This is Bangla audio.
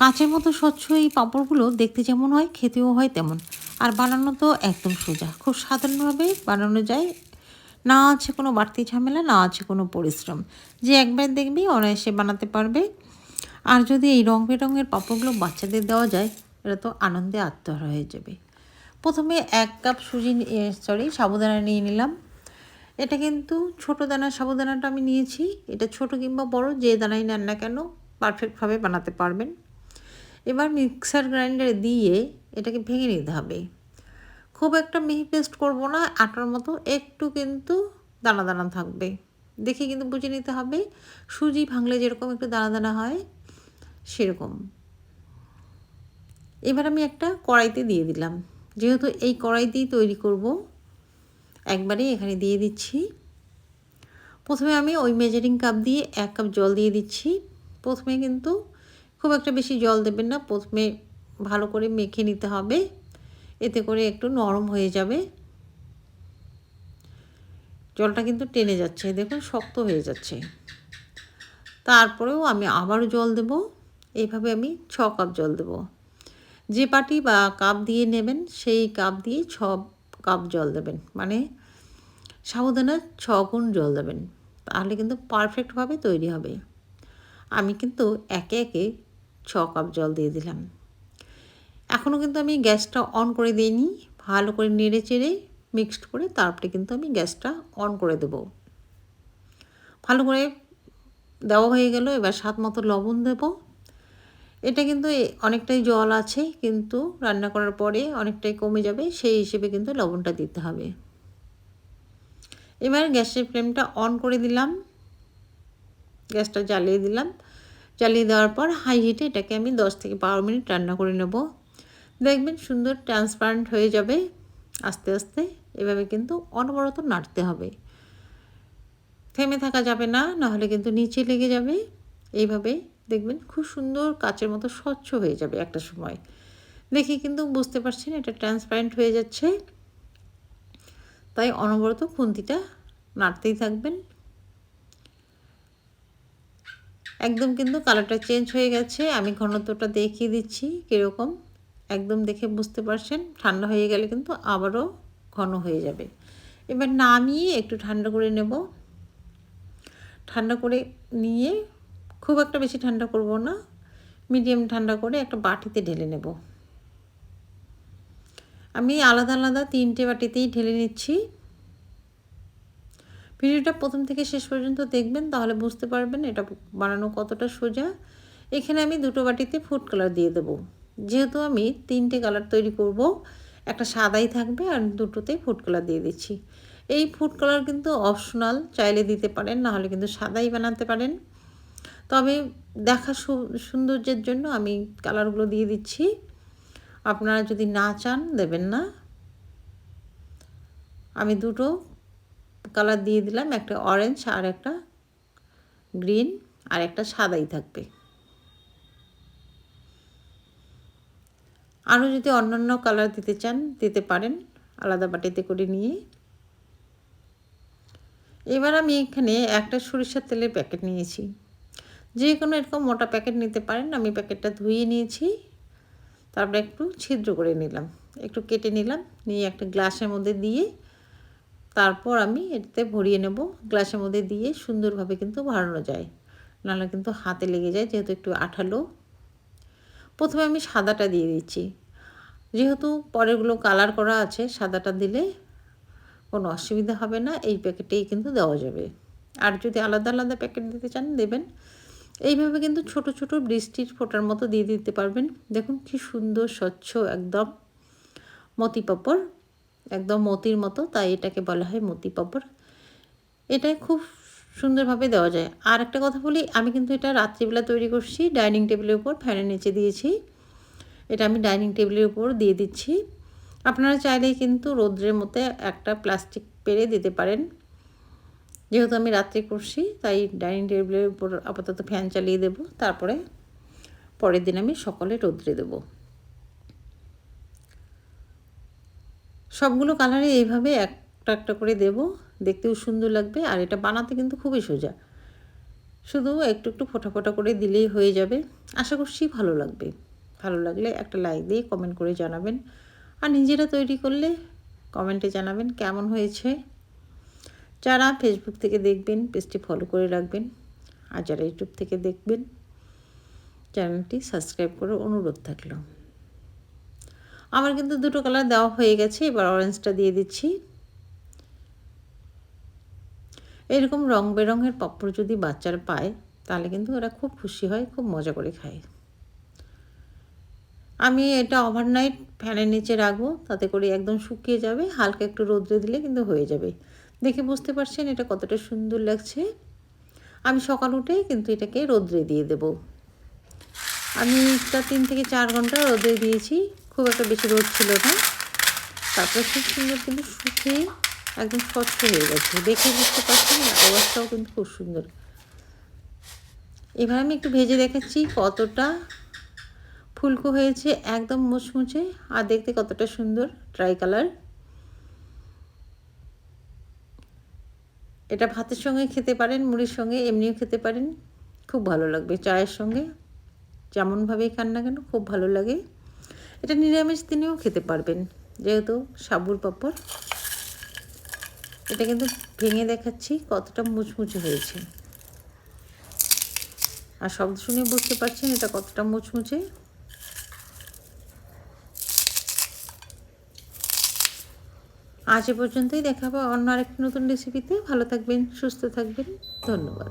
কাঁচের মতো স্বচ্ছ এই পাঁপড়গুলো দেখতে যেমন হয় খেতেও হয় তেমন। আর বানানো তো একদম সোজা, খুব সাধারণভাবে বানানো যায়। না আছে কোনো বাড়তি ঝামেলা, না আছে কোনো পরিশ্রম। যে একবার দেখবি অনায়াসে বানাতে পারবে। আর যদি এই রং বেরঙের পাঁপড়গুলো বাচ্চাদের দেওয়া যায়, এরা তো আনন্দে আত্মহারা হয়ে যাবে। প্রথমে 1 কাপ সাবুদানা নিয়ে নিলাম। এটা কিন্তু ছোটো দানার সাবুদানাটা আমি নিয়েছি। এটা ছোট কিংবা বড় যে দানাই নেন না কেন পারফেক্টভাবে বানাতে পারবেন। এবার মিক্সার গ্রাইন্ডারে দিয়ে এটাকে ভেঙে নিতে হবে। খুব একটা মিহি পেস্ট করব না, আটার মতো একটু কিন্তু দানা দানা থাকবে। দেখে কিন্তু বুঝে নিতে হবে, সুজি ভাঙলে যেরকম একটু দানা দানা হয় সেরকম। এবার আমি একটা কড়াইতে দিয়ে দিলাম। যেহেতু এই কড়াইতেই তৈরি করব, একবারেই এখানে দিয়ে দিচ্ছি। প্রথমে আমি ওই মেজারিং কাপ দিয়ে 1 কাপ জল দিয়ে দিচ্ছি। প্রথমে কিন্তু খুব একটা বেশি জল দেবেন না, প্রথমে ভালো করে মেখে নিতে হবে, এতে করে একটু নরম হয়ে যাবে। জলটা কিন্তু টেনে যাচ্ছে, দেখুন শক্ত হয়ে যাচ্ছে। তারপরেও আমি আবারও জল দেব। এইভাবে আমি 6 কাপ জল দেব। যে বাটি বা কাপ দিয়ে নেবেন সেই কাপ দিয়ে 6 কাপ জল দেবেন, মানে সাবুদানার 6 গুণ জল দেবেন, তাহলে কিন্তু পারফেক্টভাবে তৈরি হবে। আমি কিন্তু একে একে 6 কাপ জল দিয়ে দিলাম। এখনও কিন্তু আমি গ্যাসটা অন করে দিইনি। ভালো করে নেড়ে চেড়ে মিক্সড করে তারপরে কিন্তু আমি গ্যাসটা অন করে দেব। ভালো করে দেওয়া হয়ে গেল। এবার স্বাদ মতো লবণ দেব। এটা কিন্তু অনেকটাই জল আছে, কিন্তু রান্না করার পরে অনেকটাই কমে যাবে, সেই হিসেবে কিন্তু লবণটা দিতে হবে। এবার গ্যাসের ফ্লেমটা অন করে দিলাম, গ্যাসটা জ্বালিয়ে দিলাম। জ্বালিয়ে দেওয়ার পর হাই হিটে এটাকে আমি 10 থেকে 12 মিনিট রান্না করে নেব। দেখবেন সুন্দর ট্রান্সপারেন্ট হয়ে যাবে আস্তে আস্তে। এভাবে কিন্তু অনবরত নাড়তে হবে, থেমে থাকা যাবে না, নাহলে কিন্তু নিচে লেগে যাবে। এইভাবে দেখবেন খুব সুন্দর কাচের মতো স্বচ্ছ হয়ে যাবে একটা সময়। দেখে কিন্তু বুঝতে পারছেন এটা ট্রান্সপারেন্ট হয়ে যাচ্ছে। তাই অনবরত খুন্তিটা নাড়তেই থাকবেন। একদম কিন্তু কালারটা চেঞ্জ হয়ে গেছে। আমি ঘনত্বটা দেখিয়ে দিচ্ছি কীরকম, একদম দেখে বুঝতে পারছেন। ঠান্ডা হয়ে গেলে কিন্তু আবারও ঘন হয়ে যাবে। এবার নামিয়ে একটু ঠান্ডা করে নেব। ঠান্ডা করে নিয়ে খুব একটা বেশি ঠান্ডা করব না, মিডিয়াম ঠান্ডা করে একটা বাটিতে ঢেলে নেব। আমি আলাদা আলাদা 3টে বাটিতেই ঢেলে নিচ্ছি। ভিডিওটা প্রথম থেকে শেষ পর্যন্ত দেখবেন, তাহলে বুঝতে পারবেন এটা বানানো কতটা সোজা। এখানে আমি 2টো বাটিতে ফুড কালার দিয়ে দেব। যেহেতু আমি 3টে কালার তৈরি করব, একটা সাদাই থাকবে আর 2টোতে ফুড কালার দিয়ে দিচ্ছি। এই ফুড কালার কিন্তু অপশনাল, চাইলে দিতে পারেন, নাহলে কিন্তু সাদাই বানাতে পারেন। তবে দেখা সৌন্দর্যের জন্য আমি কালারগুলো দিয়ে দিচ্ছি। আপনারা যদি না চান দেবেন না। আমি 2টো কালার দিয়ে দিলাম, একটা অরেঞ্জ আর একটা গ্রিন, আর একটা সাদাই থাকবে। আরও যদি অন্যান্য কালার দিতে চান দিতে পারেন, আলাদা বাটিতে করে নিয়ে। এবার আমি এখানে একটা সরিষার তেলের প্যাকেট নিয়েছি। যে কোনো এরকম মোটা প্যাকেট নিতে পারেন। আমি প্যাকেটটা ধুয়ে নিয়েছি, তারপরে একটু ছিদ্র করে নিলাম, একটু কেটে নিলাম, নিয়ে একটা গ্লাসের মধ্যে দিয়ে তারপর আমি এটাতে ভরিয়ে নেব। গ্লাসের মধ্যে দিয়ে সুন্দরভাবে কিন্তু ভরানো যায়, নাহলে কিন্তু হাতে লেগে যায়, যেহেতু একটু আঠালো। প্রথমে আমি সাদাটা দিয়ে দিচ্ছি, যেহেতু পরেরগুলো কালার করা আছে, সাদাটা দিলে কোনো অসুবিধা হবে না, এই প্যাকেটেই কিন্তু দেওয়া যাবে। আর যদি আলাদা আলাদা প্যাকেট দিতে চান দেবেন। এইভাবে কিন্তু ছোট ছোট বৃষ্টির ফোঁটার মতো দিয়ে দিতে পারবেন। দেখুন কি সুন্দর স্বচ্ছ একদম মতি পাঁপড়, একদম মতির মতো, তাই এটাকে বলা হয় মতি পাঁপড়। এটাই খুব সুন্দরভাবে দেওয়া যায়। আর একটা কথা বলি, আমি কিন্তু এটা রাত্রিবেলা তৈরি করছি, ডাইনিং টেবিলের উপর ফ্যানের নিচে দিয়েছি। এটা আমি ডাইনিং টেবিলের উপর দিয়ে দিচ্ছি। আপনারা চাইলেই কিন্তু রৌদ্রের মধ্যে একটা প্লাস্টিক পেরে দিতে পারেন। যেহেতু আমি রাত্রে করছি, তাই ডাইনিং টেবিলের উপর আপাতত ফ্যান চালিয়ে দেব, তারপরে পরের দিন আমি সকালে রৌদ্রে দেব। সবগুলো কালারে এইভাবে একটা একটা করে দেব, দেখতেও সুন্দর লাগবে। আর এটা বানাতে কিন্তু খুবই সোজা। শুধু একটু একটু ফোঁটা ফোঁটা করে দিলেই হয়ে যাবে। আশা করছি ভালো লাগবে। ভালো লাগলে একটা লাইক দিয়ে কমেন্ট করে জানাবেন। আর নিজেরা তৈরি করলে কমেন্টে জানাবেন কেমন হয়েছে। যারা ফেসবুক থেকে দেখবেন পেজটি ফলো করে রাখবেন, আর যারা ইউটিউব থেকে দেখবেন চ্যানেলটি সাবস্ক্রাইব করে অনুরোধ থাকলো। আমার কিন্তু দুটো কালার দেওয়া হয়ে গেছে, এবার অরেঞ্জটা দিয়ে দিচ্ছি। এরকম রং বেরঙের পাঁপড় যদি বাচ্চারা পায় তাহলে কিন্তু ওরা খুব খুশি হয়, খুব মজা করে খায়। আমি এটা ওভারনাইট ফ্যানের নিচে রাখবো, তাতে করে একদম শুকিয়ে যাবে। হালকা একটু রোদ্রে দিলে কিন্তু হয়ে যাবে। দেখে বুঝতে পারছেন এটা কতটা সুন্দর লাগছে। আমি সকাল উঠেই কিন্তু এটাকে রোদ্রে দিয়ে দেব। আমি এটা 3 থেকে 4 ঘন্টা রোদে দিয়েছি, খুব একটা বেশি রোদ ছিল না। তারপরে খুব সুন্দর কিন্তু শুকিয়ে একদম স্বচ্ছ হয়ে গেছে। দেখে বুঝতে পারছেন অবস্থাও কিন্তু খুব সুন্দর। এবার আমি একটু ভেজে দেখাচ্ছি কতটা ফুলকো হয়েছে, একদম মুচমুচে আর দেখতে কতটা সুন্দর ট্রাই কালার। এটা ভাতের সঙ্গে খেতে পারেন, মুড়ির সঙ্গে এমনিও খেতে পারেন, খুব ভালো লাগবে। চায়ের সঙ্গে যেমনভাবেই খান না কেন খুব ভালো লাগে। এটা নিরামিষ দিনেও খেতে পারবেন, যেহেতু সাবুর পাঁপড়। এটা কিন্তু ভেঙে দেখাচ্ছি কতটা মুচমুচে হয়েছে, আর শব্দ শুনে বুঝতে পারছেন এটা কতটা মুচমুচে। আজ এ পর্যন্তই, দেখা হবে অন্য আরেকটি নতুন রেসিপিতে। ভালো থাকবেন, সুস্থ থাকবেন, ধন্যবাদ।